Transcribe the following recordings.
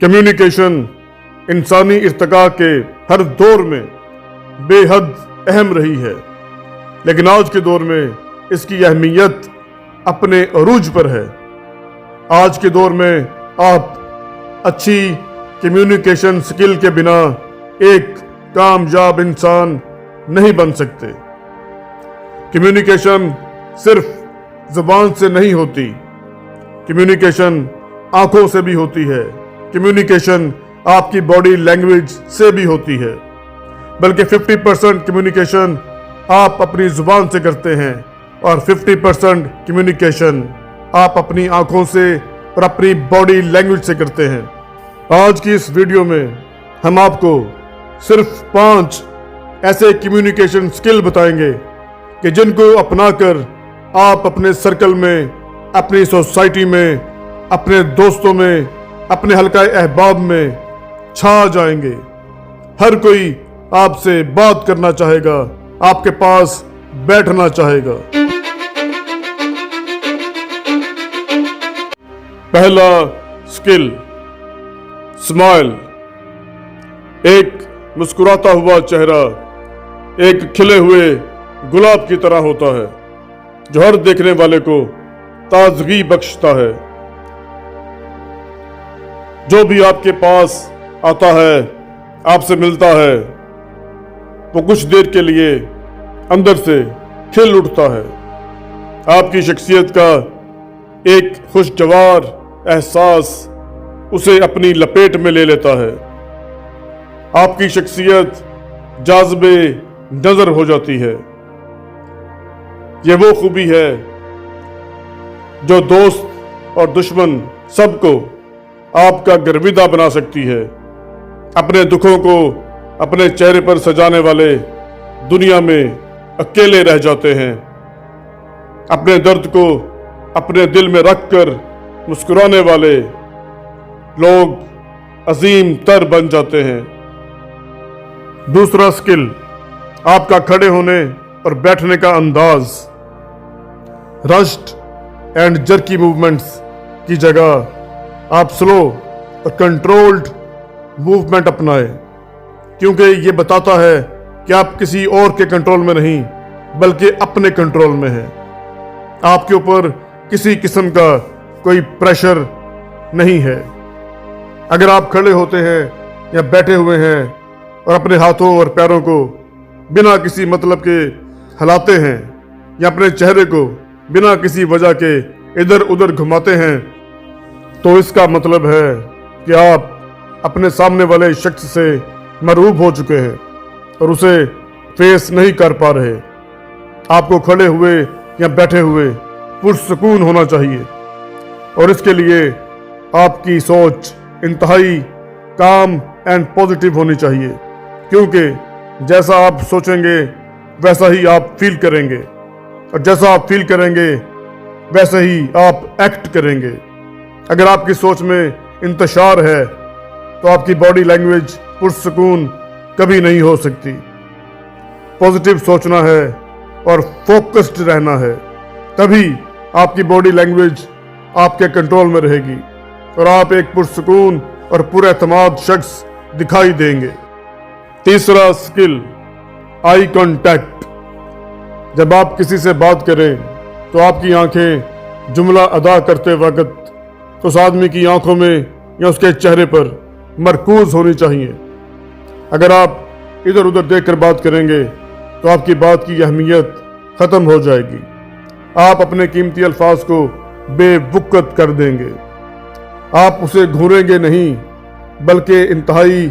Communication इंसानी इर्तिका के हर दौर में बेहद अहम रही है, लेकिन आज के दौर में इसकी अहमियत अपने अरूज पर है। आज के दौर में आप अच्छी कम्युनिकेशन स्किल के बिना एक कामयाब इंसान नहीं बन सकते। कम्युनिकेशन सिर्फ जुबान से नहीं होती, कम्युनिकेशन आंखों से भी होती है, कम्युनिकेशन आपकी बॉडी लैंग्वेज से भी होती है। बल्कि 50% कम्युनिकेशन आप अपनी जुबान से करते हैं और 50% कम्युनिकेशन आप अपनी आंखों से और अपनी बॉडी लैंग्वेज से करते हैं। आज की इस वीडियो में हम आपको सिर्फ 5 ऐसे कम्युनिकेशन स्किल बताएंगे कि जिनको अपनाकर आप अपने सर्कल में, अपनी सोसाइटी में, अपने दोस्तों में, अपने हल्का अहबाब में छा जाएंगे। हर कोई आपसे बात करना चाहेगा, आपके पास बैठना चाहेगा। पहला स्किल, स्माइल। एक मुस्कुराता हुआ चेहरा एक खिले हुए गुलाब की तरह होता है, जो हर देखने वाले को ताजगी बख्शता है। जो भी आपके पास आता है, आपसे मिलता है, वो कुछ देर के लिए अंदर से खिल उठता है। आपकी शख्सियत का एक खुशगवार एहसास उसे अपनी लपेट में ले लेता है। आपकी शख्सियत जाज़बे नजर हो जाती है। ये वो खूबी है जो दोस्त और दुश्मन सबको आपका गर्विदा बना सकती है। अपने दुखों को अपने चेहरे पर सजाने वाले दुनिया में अकेले रह जाते हैं। अपने दर्द को अपने दिल में रखकर मुस्कुराने वाले लोग अजीम तर बन जाते हैं। दूसरा स्किल, आपका खड़े होने और बैठने का अंदाज। रश्ड एंड जर्की मूवमेंट्स की जगह आप स्लो और कंट्रोल्ड मूवमेंट अपनाएं, क्योंकि ये बताता है कि आप किसी और के कंट्रोल में नहीं बल्कि अपने कंट्रोल में हैं। आपके ऊपर किसी किस्म का कोई प्रेशर नहीं है। अगर आप खड़े होते हैं या बैठे हुए हैं और अपने हाथों और पैरों को बिना किसी मतलब के हिलाते हैं या अपने चेहरे को बिना किसी वजह के इधर उधर घुमाते हैं, तो इसका मतलब है कि आप अपने सामने वाले शख्स से मरूब हो चुके हैं और उसे फेस नहीं कर पा रहे। आपको खड़े हुए या बैठे हुए पुरसुकून होना चाहिए, और इसके लिए आपकी सोच इंतहाई काम एंड पॉजिटिव होनी चाहिए, क्योंकि जैसा आप सोचेंगे वैसा ही आप फील करेंगे, और जैसा आप फील करेंगे वैसे ही आप एक्ट करेंगे। अगर आपकी सोच में इंतशार है तो आपकी बॉडी लैंग्वेज पुरसुकून कभी नहीं हो सकती। पॉजिटिव सोचना है और फोकस्ड रहना है, तभी आपकी बॉडी लैंग्वेज आपके कंट्रोल में रहेगी और आप एक पुरसुकून और पुरएतमाद शख्स दिखाई देंगे। तीसरा स्किल, आई कांटेक्ट। जब आप किसी से बात करें तो आपकी आंखें जुमला अदा करते वक्त उस आदमी की आंखों में या उसके चेहरे पर मरकूज होनी चाहिए। अगर आप इधर उधर देखकर बात करेंगे तो आपकी बात की अहमियत ख़त्म हो जाएगी। आप अपने कीमती अल्फाज को बेवुकत कर देंगे। आप उसे घूरेंगे नहीं बल्कि इंतहाई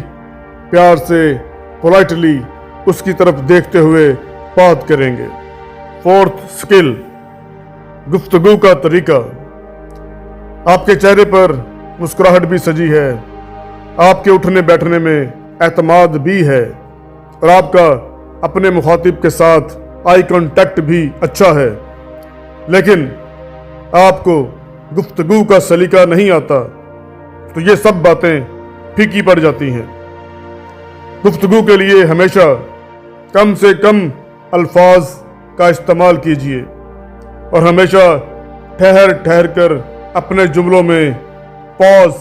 प्यार से पोलाइटली उसकी तरफ देखते हुए बात करेंगे। फोर्थ स्किल, गुफ्तगू का तरीका। आपके चेहरे पर मुस्कुराहट भी सजी है, आपके उठने बैठने में एतमाद भी है, और आपका अपने मुखातिब के साथ आई कांटेक्ट भी अच्छा है। लेकिन आपको गुफ्तगू का सलीका नहीं आता तो ये सब बातें फीकी पड़ जाती हैं। गुफ्तगू के लिए हमेशा कम से कम अल्फाज का इस्तेमाल कीजिए और हमेशा ठहर ठहर कर अपने जुमलों में पॉज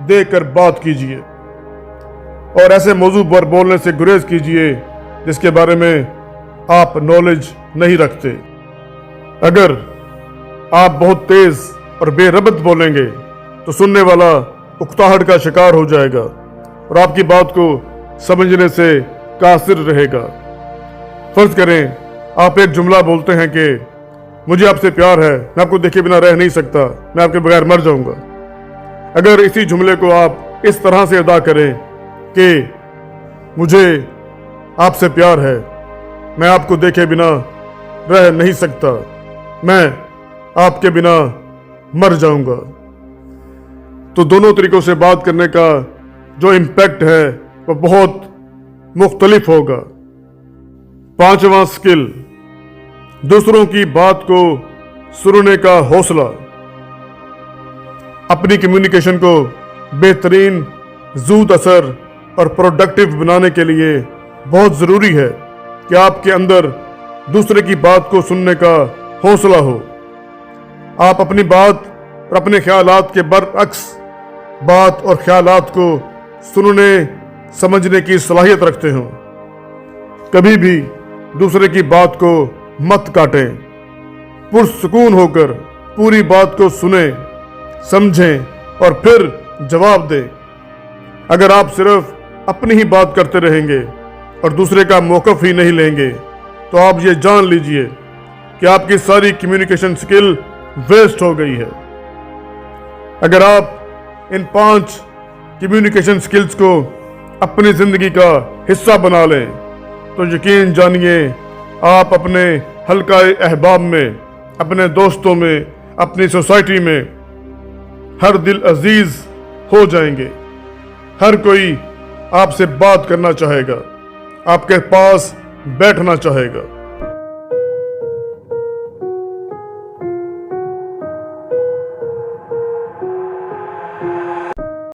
दे कर बात कीजिए और ऐसे मौजू पर बोलने से गुरेज कीजिए जिसके बारे में आप नॉलेज नहीं रखते। अगर आप बहुत तेज और बेरबत बोलेंगे तो सुनने वाला उकताहट का शिकार हो जाएगा और आपकी बात को समझने से कासिर रहेगा। फर्ज करें आप एक जुमला बोलते हैं कि मुझे आपसे प्यार है, मैं आपको देखे बिना रह नहीं सकता, मैं आपके बगैर मर जाऊंगा। अगर इसी जुमले को आप इस तरह से अदा करें कि मुझे आपसे प्यार है, मैं आपको देखे बिना रह नहीं सकता, मैं आपके बिना मर जाऊंगा, तो दोनों तरीकों से बात करने का जो इम्पैक्ट है वो बहुत मुख्तलिफ होगा। पांचवा स्किल, दूसरों की बात को सुनने का हौसला। अपनी कम्युनिकेशन को बेहतरीन, ज़ूद असर और प्रोडक्टिव बनाने के लिए बहुत ज़रूरी है कि आपके अंदर दूसरे की बात को सुनने का हौसला हो। आप अपनी बात और अपने ख्यालात के बरअक्स बात और ख्यालात को सुनने समझने की सलाहियत रखते हो। कभी भी दूसरे की बात को मत काटें, पुरसुकून होकर पूरी बात को सुने, समझें और फिर जवाब दें। अगर आप सिर्फ अपनी ही बात करते रहेंगे और दूसरे का मौक़िफ़ ही नहीं लेंगे तो आप ये जान लीजिए कि आपकी सारी कम्युनिकेशन स्किल वेस्ट हो गई है। अगर आप इन 5 कम्युनिकेशन स्किल्स को अपनी ज़िंदगी का हिस्सा बना लें तो यकीन जानिए आप अपने हल्का अहबाब में, अपने दोस्तों में, अपनी सोसाइटी में हर दिल अजीज हो जाएंगे। हर कोई आपसे बात करना चाहेगा, आपके पास बैठना चाहेगा।